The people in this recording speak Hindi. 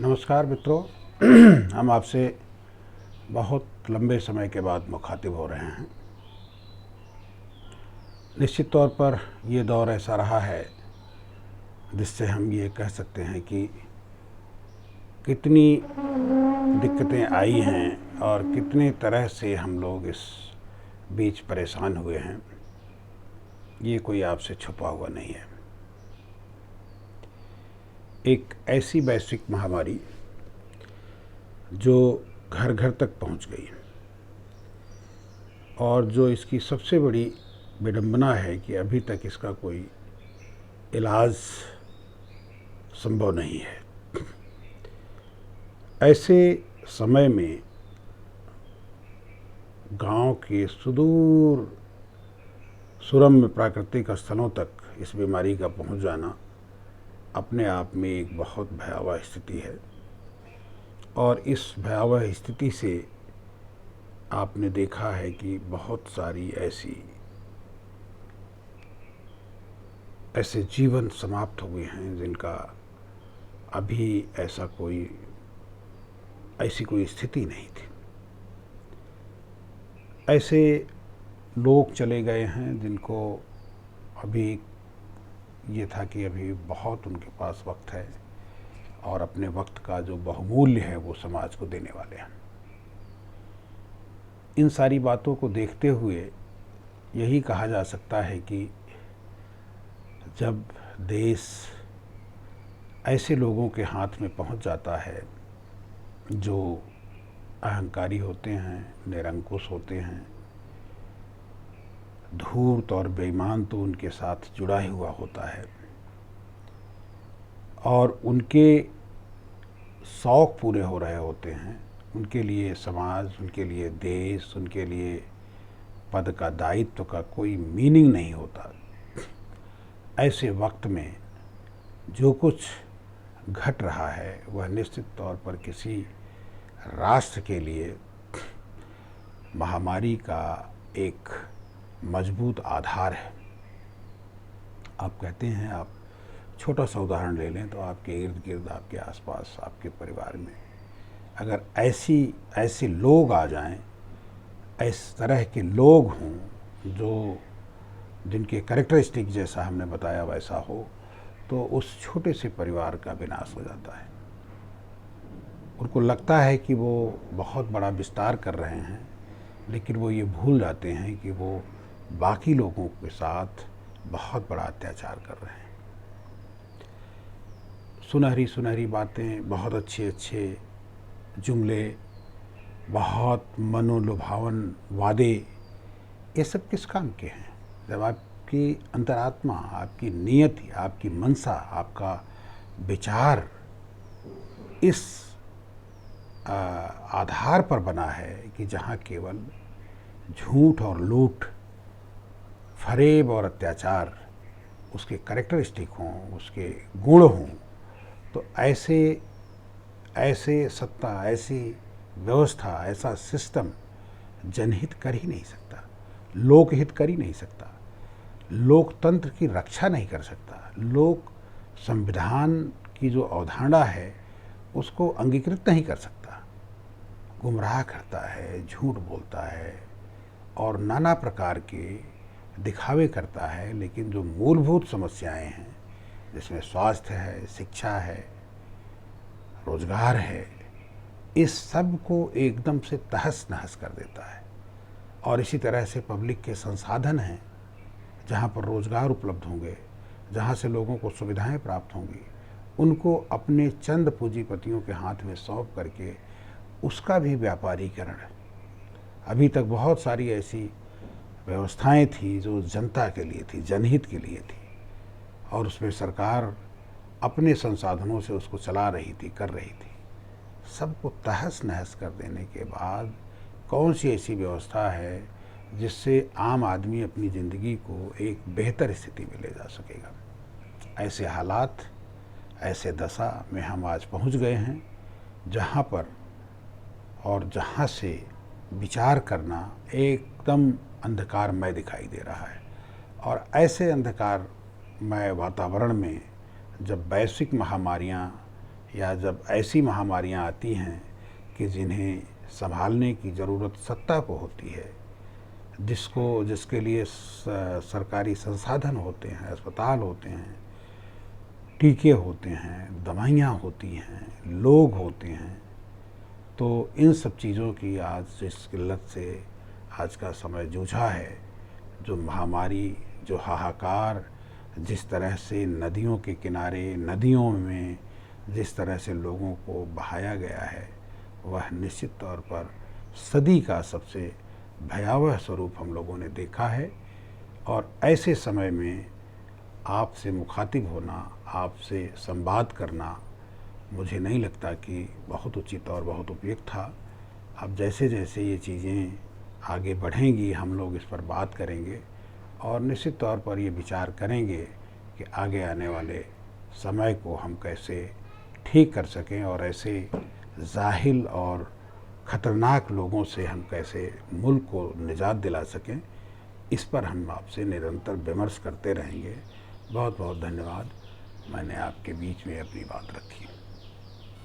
नमस्कार मित्रों। हम आपसे बहुत लंबे समय के बाद मुखातिब हो रहे हैं। निश्चित तौर पर ये दौर ऐसा रहा है जिससे हम ये कह सकते हैं कि कितनी दिक्कतें आई हैं और कितने तरह से हम लोग इस बीच परेशान हुए हैं, ये कोई आपसे छुपा हुआ नहीं है। एक ऐसी वैश्विक महामारी जो घर घर तक पहुंच गई और जो इसकी सबसे बड़ी विडंबना है कि अभी तक इसका कोई इलाज संभव नहीं है। ऐसे समय में गांव के सुदूर सुरम्य प्राकृतिक स्थलों तक इस बीमारी का पहुंच जाना अपने आप में एक बहुत भयावह स्थिति है। और इस भयावह स्थिति से आपने देखा है कि बहुत सारी ऐसे जीवन समाप्त हुए हैं जिनका अभी ऐसी कोई स्थिति नहीं थी। ऐसे लोग चले गए हैं जिनको अभी ये था कि अभी बहुत उनके पास वक्त है और अपने वक्त का जो बहुमूल्य है वो समाज को देने वाले हैं। इन सारी बातों को देखते हुए यही कहा जा सकता है कि जब देश ऐसे लोगों के हाथ में पहुंच जाता है जो अहंकारी होते हैं, निरंकुश होते हैं, धूर्त और बेईमान तो उनके साथ जुड़ा ही हुआ होता है और उनके शौक़ पूरे हो रहे होते हैं, उनके लिए समाज, उनके लिए देश, उनके लिए पद का दायित्व का कोई मीनिंग नहीं होता। ऐसे वक्त में जो कुछ घट रहा है वह निश्चित तौर पर किसी राष्ट्र के लिए महामारी का एक मजबूत आधार है। आप कहते हैं, आप छोटा सा उदाहरण ले लें तो आपके इर्द गिर्द, आपके आसपास, आपके परिवार में अगर ऐसे लोग आ जाएं, इस तरह के लोग हों जिनके कैरेक्टरिस्टिक जैसा हमने बताया वैसा हो, तो उस छोटे से परिवार का विनाश हो जाता है। उनको लगता है कि वो बहुत बड़ा विस्तार कर रहे हैं, लेकिन वो ये भूल जाते हैं कि वो बाकी लोगों के साथ बहुत बड़ा अत्याचार कर रहे हैं। सुनहरी सुनहरी बातें, बहुत अच्छे जुमले, बहुत मनोलुभावन वादे, ये सब किस काम के हैं जब आपकी अंतरात्मा, आपकी नियति, आपकी मनसा, आपका विचार इस आधार पर बना है कि जहाँ केवल झूठ और लूट, फरेब और अत्याचार उसके कैरेक्टरिस्टिक हों, उसके गुण हों, तो ऐसे सत्ता, ऐसी व्यवस्था, ऐसा सिस्टम जनहित कर ही नहीं सकता, लोकहित कर ही नहीं सकता, लोकतंत्र की रक्षा नहीं कर सकता, लोक संविधान की जो अवधारणा है उसको अंगीकृत नहीं कर सकता। गुमराह करता है, झूठ बोलता है और नाना प्रकार के दिखावे करता है, लेकिन जो मूलभूत समस्याएं हैं जिसमें स्वास्थ्य है, शिक्षा है, रोजगार है, इस सब को एकदम से तहस नहस कर देता है। और इसी तरह से पब्लिक के संसाधन हैं जहाँ पर रोजगार उपलब्ध होंगे, जहाँ से लोगों को सुविधाएं प्राप्त होंगी, उनको अपने चंद पूंजीपतियों के हाथ में सौंप करके उसका भी व्यापारीकरण। अभी तक बहुत सारी ऐसी व्यवस्थाएं थी जो जनता के लिए थी, जनहित के लिए थी, और उसमें सरकार अपने संसाधनों से उसको चला रही थी, कर रही थी। सबको तहस नहस कर देने के बाद कौन सी ऐसी व्यवस्था है जिससे आम आदमी अपनी ज़िंदगी को एक बेहतर स्थिति में ले जा सकेगा। ऐसे हालात, ऐसे दशा में हम आज पहुंच गए हैं जहां पर और जहां से विचार करना एकदम अंधकारमय दिखाई दे रहा है। और ऐसे अंधकारमय वातावरण में जब वैश्विक महामारियां या जब ऐसी महामारियां आती हैं कि जिन्हें संभालने की ज़रूरत सत्ता को होती है, जिसके लिए सरकारी संसाधन होते हैं, अस्पताल होते हैं, टीके होते हैं, दवाइयाँ होती हैं, लोग होते हैं, तो इन सब चीज़ों की आज जिस किल्लत से आज का समय जूझा है, जो महामारी, जो हाहाकार, जिस तरह से नदियों के किनारे, नदियों में जिस तरह से लोगों को बहाया गया है, वह निश्चित तौर पर सदी का सबसे भयावह स्वरूप हम लोगों ने देखा है। और ऐसे समय में आपसे मुखातिब होना, आपसे संवाद करना मुझे नहीं लगता कि बहुत उचित और बहुत उपयुक्त था। अब जैसे जैसे ये चीज़ें आगे बढ़ेंगी, हम लोग इस पर बात करेंगे और निश्चित तौर पर ये विचार करेंगे कि आगे आने वाले समय को हम कैसे ठीक कर सकें और ऐसे जाहिल और ख़तरनाक लोगों से हम कैसे मुल्क को निजात दिला सकें। इस पर हम आपसे निरंतर विमर्श करते रहेंगे। बहुत बहुत धन्यवाद। मैंने आपके बीच में अपनी बात रखी।